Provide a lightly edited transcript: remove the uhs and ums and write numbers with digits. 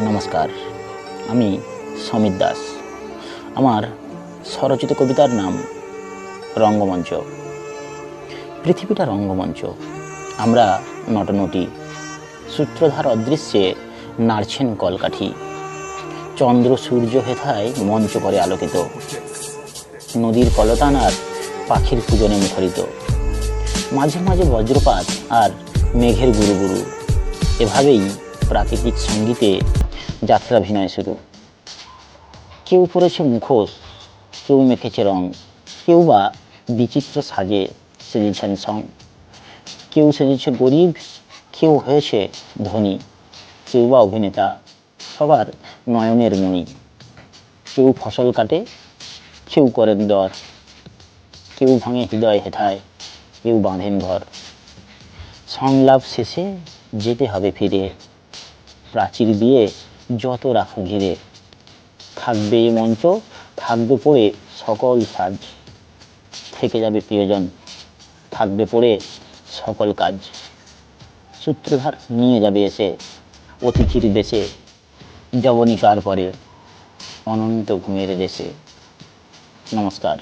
নমস্কার, আমি সমিত দাস। আমার স্বরচিত কবিতার নাম রঙ্গমঞ্চ। পৃথিবীটা রঙ্গমঞ্চ, আমরা নটনটি, সূত্রধার অদৃশ্যে নাড়ছেন কলকাঠি। চন্দ্র সূর্য হেথায় মঞ্চ করে আলোকিত, নদীর কলতান আর পাখির পূজনে মুখরিত। মাঝে মাঝে বজ্রপাত আর মেঘের গুরু গুরু, এভাবেই প্রাকৃতিক সঙ্গীতে যাত্রাভিনয় শুরু। কেউ পরেছে মুখোশ, কেউ মেখেছে রং, কেউ বা বিচিত্র সাজে সেজেছেন সং। কেউ সেজেছে গরিব, কেউ হয়েছে ধনী, কেউ বা অভিনেতা, সবার নয়নের মণি। কেউ ফসল কাটে, কেউ করেন দর, কেউ ভাঙে হৃদয় হেথায়, কেউ বাঁধেন ঘর। সংলাপ শেষে যেতে হবে ফিরে, প্রাচীর দিয়ে যত রাখো ঘিরে। থাকবে এ মঞ্চ, থাকবে পড়ে সকল সাজ, থেকে যাবে প্রিয়জন, থাকবে পড়ে সকল কাজ। সূত্রধার নিয়ে যাবে এসে অতিথির দেশে, যবনিকার পরে অনন্ত ঘুমের দেশে। নমস্কার।